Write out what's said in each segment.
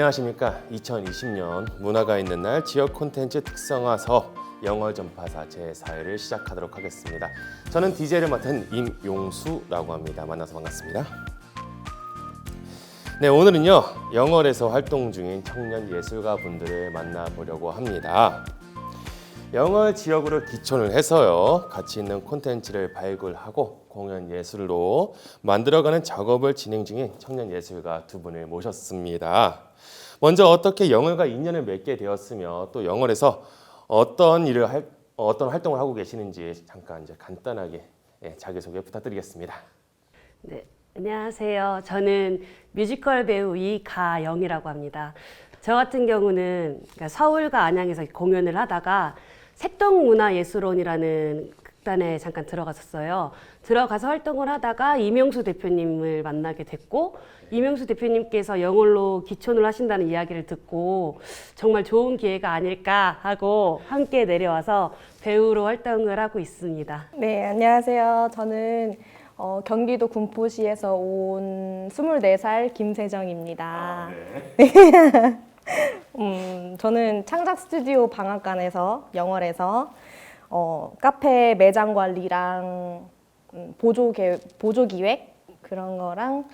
안녕하십니까. 2020년 문화가 있는 날 지역 콘텐츠 특성화서 영월 전파사 제4회를 시작하도록 하겠습니다. 저는 DJ를 맡은 임용수라고 합니다. 만나서 반갑습니다. 네, 오늘은요 영월에서 활동 중인 청년 예술가 분들을 만나보려고 합니다. 영월 지역으로 기촌을 해서요 가치 있는 콘텐츠를 발굴하고 공연 예술로 만들어가는 작업을 진행 중인 청년 예술가 두 분을 모셨습니다. 먼저 어떻게 영월과 인연을 맺게 되었으며 또 영월에서 어떤 활동을 하고 계시는지 잠깐 이제 간단하게 자기소개 부탁드리겠습니다. 네, 안녕하세요. 저는 뮤지컬 배우 이가영이라고 합니다. 저 같은 경우는 서울과 안양에서 공연을 하다가 색동문화예술원이라는 극단에 잠깐 들어갔었어요. 들어가서 활동을 하다가 임용수 대표님을 만나게 됐고, 임용수 대표님께서 영월로 기촌을 하신다는 이야기를 듣고 정말 좋은 기회가 아닐까 하고 함께 내려와서 배우로 활동을 하고 있습니다. 네, 안녕하세요. 저는 경기도 군포시에서 온 24살 김세정입니다. 저는 창작 스튜디오 방앗간에서 영월에서 카페 매장 관리랑 보조 기획 그런 거랑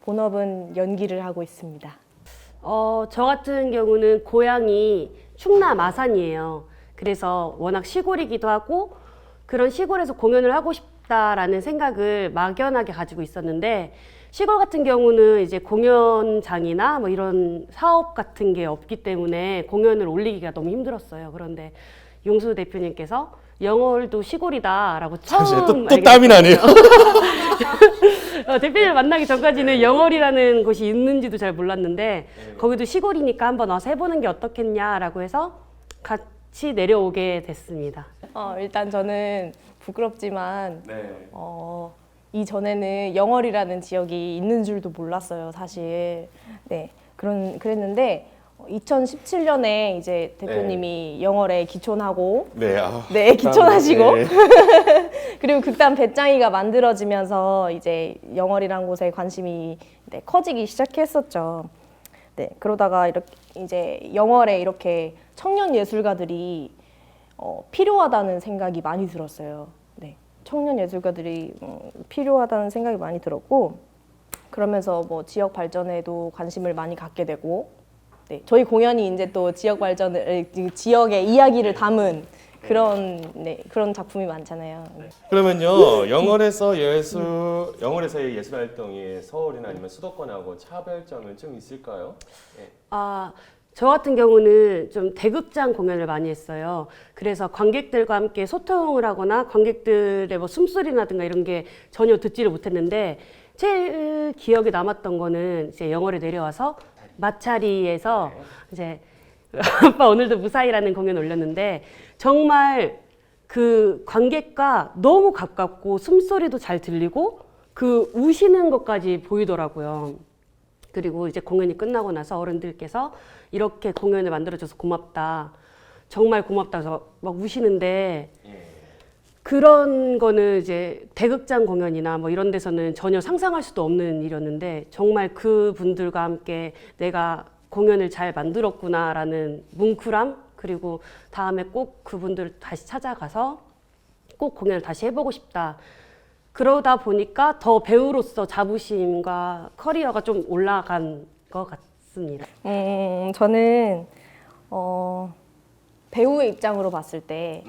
본업은 연기를 하고 있습니다. 저 같은 경우는 고향이 충남 아산이에요. 그래서 워낙 시골이기도 하고 그런 시골에서 공연을 하고 싶다라는 생각을 막연하게 가지고 있었는데, 시골 같은 경우는 이제 공연장이나 뭐 이런 사업 같은 게 없기 때문에 공연을 올리기가 너무 힘들었어요. 그런데 용수 대표님께서 영월도 시골이다라고 처음 또 땀이 나네요. 대표님을 만나기 전까지는 영월이라는 곳이 있는지도 잘 몰랐는데 거기도 시골이니까 한번 와서 해보는 게 어떻겠냐라고 해서 같이 내려오게 됐습니다. 일단 저는 부끄럽지만 이전에는 영월이라는 지역이 있는 줄도 몰랐어요, 사실. 네, 그랬는데 2017년에 이제 대표님이 영월에 기촌하고 기촌하시고 그리고 극단 배짱이가 만들어지면서 이제 영월이라는 곳에 관심이 커지기 시작했었죠. 네, 그러다가 이렇게 이제 영월에 이렇게 청년 예술가들이 필요하다는 생각이 많이 들었어요. 네, 청년 예술가들이 필요하다는 생각이 많이 들었고, 그러면서 뭐 지역 발전에도 관심을 많이 갖게 되고, 네, 저희 공연이 이제 또 지역 발전을, 지역의 이야기를 담은 그런 작품이 많잖아요. 그러면요 영월에서의 예술 활동이 서울이나 아니면 수도권하고 차별점은 좀 있을까요? 저 같은 경우는 좀 대극장 공연을 많이 했어요. 그래서 관객들과 함께 소통을 하거나 관객들의 뭐 숨소리라든가 이런 게 전혀 듣지를 못했는데, 제일 기억에 남았던 거는 이제 영월에 내려와서 마차리에서 이제 아빠 오늘도 무사히라는 공연 올렸는데, 정말 그 관객과 너무 가깝고 숨소리도 잘 들리고 그 우시는 것까지 보이더라고요. 그리고 이제 공연이 끝나고 나서 어른들께서 이렇게 공연을 만들어줘서 고맙다, 정말 고맙다 해서 막 우시는데, 그런 거는 이제 대극장 공연이나 뭐 이런 데서는 전혀 상상할 수도 없는 일이었는데, 정말 그 분들과 함께 내가 공연을 잘 만들었구나라는 뭉클함, 그리고 다음에 꼭 그분들 다시 찾아가서 꼭 공연을 다시 해보고 싶다. 그러다 보니까 더 배우로서 자부심과 커리어가 좀 올라간 것 같습니다. 저는 배우의 입장으로 봤을 때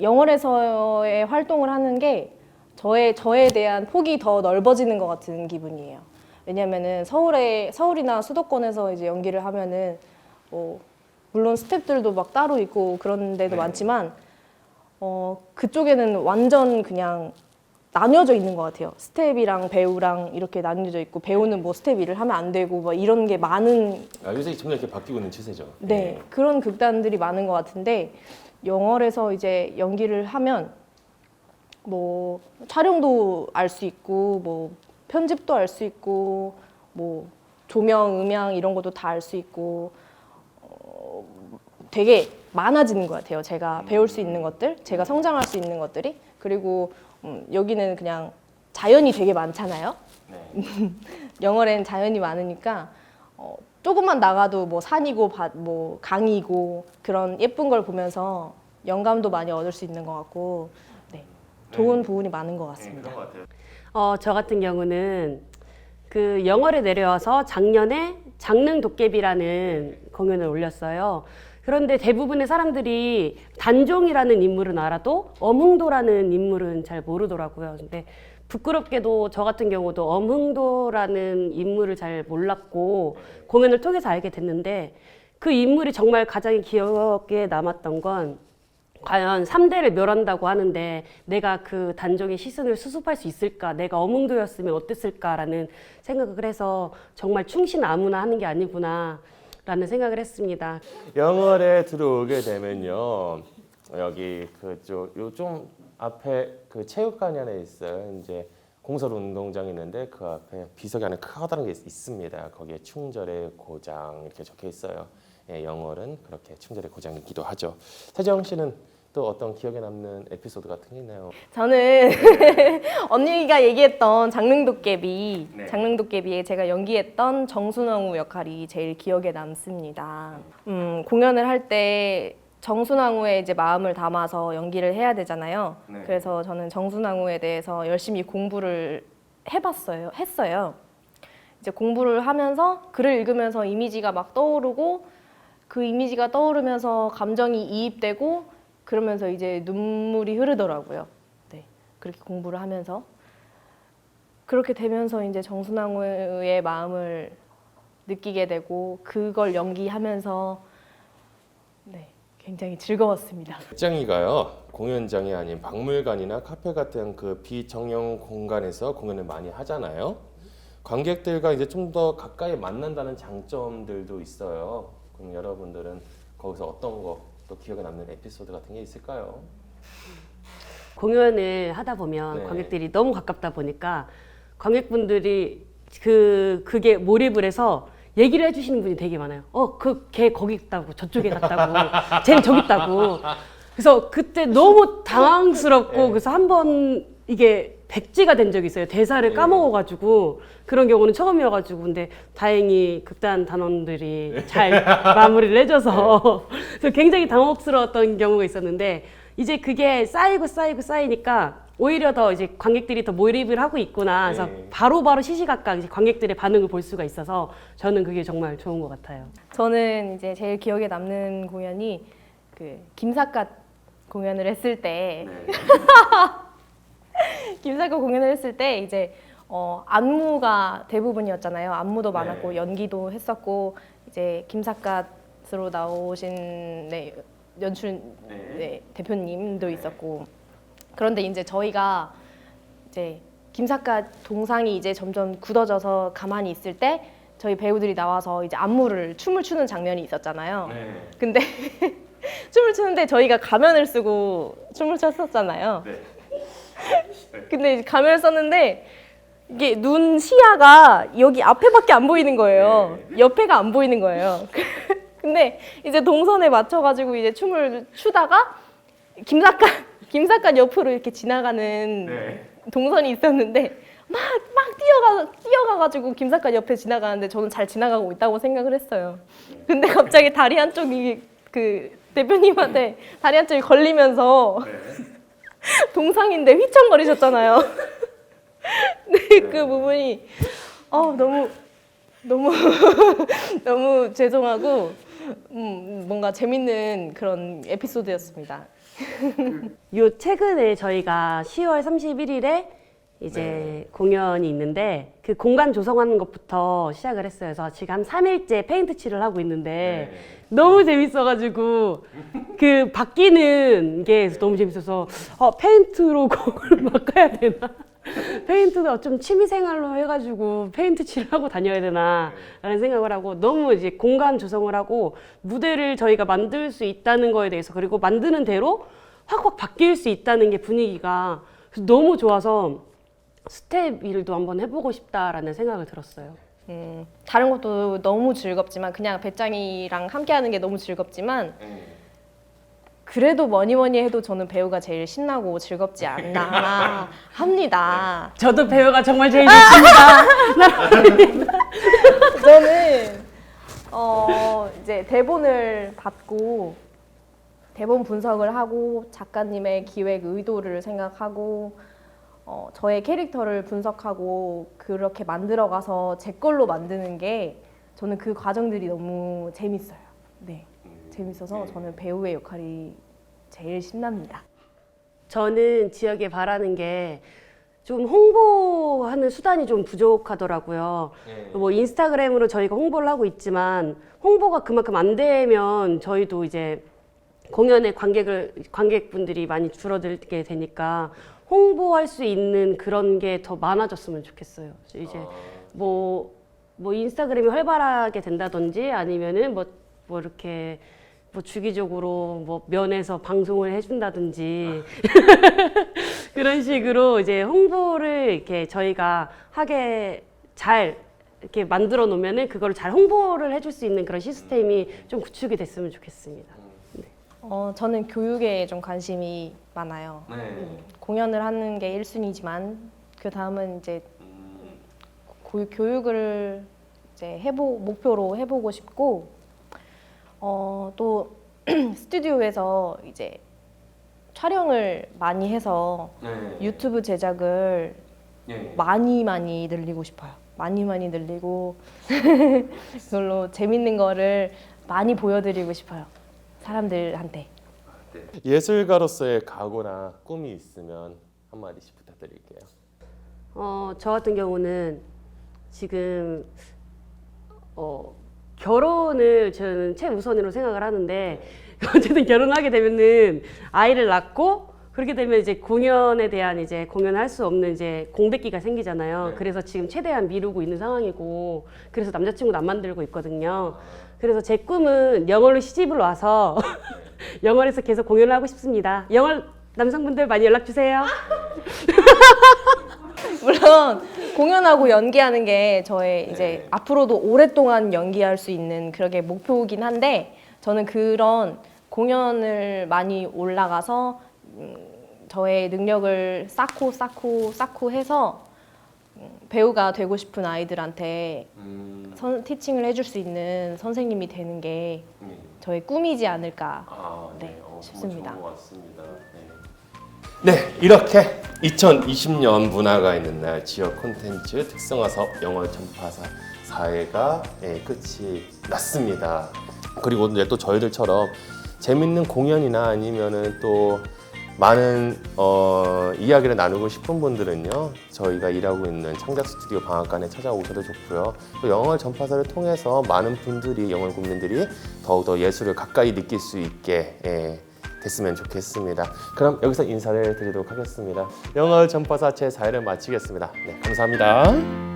영월에서의 활동을 하는 게 저에 대한 폭이 더 넓어지는 것 같은 기분이에요. 왜냐면은 서울이나 수도권에서 이제 연기를 하면은 물론 스태프들도 막 따로 있고 그런 데도 많지만 그쪽에는 완전 그냥 나뉘어져 있는 것 같아요. 스텝이랑 배우랑 이렇게 나뉘어져 있고, 배우는 뭐 스텝 일을 하면 안 되고 뭐 이런 게 많은. 요새 점점 이렇게 바뀌고 있는 추세죠. 네, 그런 극단들이 많은 것 같은데, 영월에서 이제 연기를 하면 뭐 촬영도 알 수 있고, 뭐 편집도 알 수 있고, 뭐 조명, 음향 이런 것도 다 알 수 있고, 되게 많아지는 것 같아요. 제가 배울 수 있는 것들, 제가 성장할 수 있는 것들이. 그리고 여기는 그냥 자연이 되게 많잖아요. 영월엔 자연이 많으니까 조금만 나가도 뭐 산이고 뭐 강이고 그런 예쁜 걸 보면서 영감도 많이 얻을 수 있는 것 같고 네, 좋은 부분이 많은 것 같습니다. 저 같은 경우는 그 영월에 내려와서 작년에 장릉 도깨비라는 공연을 올렸어요. 그런데 대부분의 사람들이 단종이라는 인물은 알아도 엄흥도라는 인물은 잘 모르더라고요. 근데 부끄럽게도 저 같은 경우도 엄흥도라는 인물을 잘 몰랐고 공연을 통해서 알게 됐는데 그 인물이 정말 가장 기억에 남았던 건 과연 3대를 멸한다고 하는데 내가 그 단종의 시선을 수습할 수 있을까? 내가 엄흥도였으면 어땠을까라는 생각을 해서 정말 충신 아무나 하는 게 아니구나 라는 생각을 했습니다. 영월에 들어오게 되면요. 여기 좀 앞에 그 체육관이 하나 있어요. 이제 공설 운동장이 있는데 그 앞에 비석이 하나 커다란 게 있습니다. 거기에 충절의 고장 이렇게 적혀 있어요. 예, 영월은 그렇게 충절의 고장이기도 하죠. 태정 씨는 또 어떤 기억에 남는 에피소드 같은 게 있나요? 저는 언니가 얘기했던 장릉도깨비, 네. 장릉도깨비에 제가 연기했던 정순왕후 역할이 제일 기억에 남습니다. 공연을 할 때 정순왕후의 이제 마음을 담아서 연기를 해야 되잖아요. 네. 그래서 저는 정순왕후에 대해서 열심히 공부를 했어요. 이제 공부를 하면서 글을 읽으면서 이미지가 막 떠오르고 그 이미지가 떠오르면서 감정이 이입되고 그러면서 이제 눈물이 흐르더라고요. 네, 그렇게 공부를 하면서 그렇게 되면서 이제 정순왕후의 마음을 느끼게 되고 그걸 연기하면서 네, 굉장히 즐거웠습니다. 극장이가요 공연장이 아닌 박물관이나 카페 같은 그 비정형 공간에서 공연을 많이 하잖아요. 관객들과 이제 좀 더 가까이 만난다는 장점들도 있어요. 그럼 여러분들은 거기서 어떤 거 또 기억에 남는 에피소드 같은 게 있을까요? 공연을 하다 보면 네. 관객들이 너무 가깝다 보니까 관객분들이 그게 몰입을 해서 얘기를 해주시는 분이 되게 많아요. 그 걔 거기 있다고, 저쪽에 갔다고, 쟤는 저기 있다고. 그래서 그때 너무 당황스럽고 네. 그래서 한번 이게 백지가 된 적이 있어요. 대사를 네. 까먹어가지고 그런 경우는 처음이어가지고 근데 다행히 극단 단원들이 잘 마무리를 해줘서 그래서 굉장히 당혹스러웠던 경우가 있었는데 이제 그게 쌓이니까 오히려 더 이제 관객들이 더 몰입을 하고 있구나. 그래서 네. 바로바로 시시각각 이제 관객들의 반응을 볼 수가 있어서 저는 그게 정말 좋은 것 같아요. 저는 이제 제일 기억에 남는 공연이 그 김삿갓 공연을 했을 때 김삿갓 공연을 했을 때 이제 안무가 대부분이었잖아요. 안무도 많았고 네. 연기도 했었고 이제 김삿갓으로 나오신 네, 연출 네, 대표님도 있었고 그런데 이제 저희가 이제 김삿갓 동상이 이제 점점 굳어져서 가만히 있을 때 저희 배우들이 나와서 이제 춤을 추는 장면이 있었잖아요. 네. 근데 춤을 추는데 저희가 가면을 쓰고 춤을 췄었잖아요. 네. 근데 이제 가면을 썼는데 이게 눈 시야가 여기 앞에밖에 안 보이는 거예요. 옆에가 안 보이는 거예요. 근데 이제 동선에 맞춰가지고 이제 춤을 추다가 김삿갓 옆으로 이렇게 지나가는 네. 동선이 있었는데 막 뛰어가가지고 김삿갓 옆에 지나가는데 저는 잘 지나가고 있다고 생각을 했어요. 근데 갑자기 다리 한쪽이 그 대표님한테 다리 한쪽이 걸리면서 동상인데 휘청거리셨잖아요. 네, 그 부분이 너무 너무 죄송하고 뭔가 재밌는 그런 에피소드였습니다. 요 최근에 저희가 10월 31일에 이제 공연이 있는데 그 공간 조성하는 것부터 시작을 했어요. 그래서 지금 한 3일째 페인트 칠을 하고 있는데 너무 재밌어가지고 그 바뀌는 게 너무 재밌어서 페인트로 곡을 바꿔야 되나? 페인트도 좀 취미생활로 해가지고 페인트 칠을 하고 다녀야 되나 라는 생각을 하고 너무 이제 공간 조성을 하고 무대를 저희가 만들 수 있다는 거에 대해서 그리고 만드는 대로 확확 바뀔 수 있다는 게 분위기가 너무 좋아서 스텝 일도 한번 해보고 싶다라는 생각을 들었어요. 다른 것도 너무 즐겁지만 그냥 배짱이랑 함께하는 게 너무 즐겁지만 그래도 뭐니 해도 저는 배우가 제일 신나고 즐겁지 않나 합니다. 저도 배우가 정말 제일 좋습니다. 저는 이제 대본을 받고 대본 분석을 하고 작가님의 기획 의도를 생각하고 저의 캐릭터를 분석하고 그렇게 만들어가서 제 걸로 만드는 게 저는 그 과정들이 너무 재밌어요. 네, 재밌어서 저는 배우의 역할이 제일 신납니다. 저는 지역에 바라는 게 좀 홍보하는 수단이 좀 부족하더라고요. 뭐 인스타그램으로 저희가 홍보를 하고 있지만 홍보가 그만큼 안 되면 저희도 이제 공연에 관객분들이 많이 줄어들게 되니까 홍보할 수 있는 그런 게 더 많아졌으면 좋겠어요. 이제 뭐 인스타그램이 활발하게 된다든지 아니면은 뭐 이렇게 뭐 주기적으로 뭐 면에서 방송을 해준다든지 그런 식으로 이제 홍보를 이렇게 저희가 하게 잘 이렇게 만들어 놓으면은 그걸 잘 홍보를 해줄 수 있는 그런 시스템이 좀 구축이 됐으면 좋겠습니다. 저는 교육에 좀 관심이 많아요. 공연을 하는 게 1순위지만 그 다음은 이제 교육을 이제 목표로 해보고 싶고 또 스튜디오에서 이제 촬영을 많이 해서 유튜브 제작을 많이 늘리고 싶어요. 많이 늘리고 그걸로 재밌는 거를 많이 보여드리고 싶어요. 사람들한테. 예술가로서의 각오나 꿈이 있으면 한마디씩 부탁드릴게요. 저 같은 경우는 지금 결혼을 저는 최우선으로 생각을 하는데 어쨌든 결혼하게 되면은 아이를 낳고 그렇게 되면 이제 공연에 대한 이제 공연을 할 수 없는 이제 공백기가 생기잖아요. 그래서 지금 최대한 미루고 있는 상황이고 그래서 남자친구도 안 만들고 있거든요. 그래서 제 꿈은 영월로 시집을 와서 영월에서 계속 공연을 하고 싶습니다. 영월 남성분들 많이 연락 주세요. 물론 공연하고 연기하는 게 저의 이제 앞으로도 오랫동안 연기할 수 있는 그런 게 목표이긴 한데 저는 그런 공연을 많이 올라가서 저의 능력을 쌓고 해서 배우가 되고 싶은 아이들한테 티칭을 해줄 수 있는 선생님이 되는 게 저의 꿈이지 않을까 싶습니다. 좋은 것 같습니다. 네, 이렇게 2020년 문화가 있는 날 지역 콘텐츠 특성화사업 영월 전파사 4회가 끝이 났습니다. 그리고 이제 또 저희들처럼 재밌는 공연이나 아니면은 또 많은 이야기를 나누고 싶은 분들은요, 저희가 일하고 있는 창작 스튜디오 방앗간에 찾아오셔도 좋고요. 또 영월 전파사를 통해서 많은 분들이, 영월 국민들이 더욱더 예술을 가까이 느낄 수 있게 됐으면 좋겠습니다. 그럼 여기서 인사를 드리도록 하겠습니다. 영월 전파사 제4회를 마치겠습니다. 네, 감사합니다.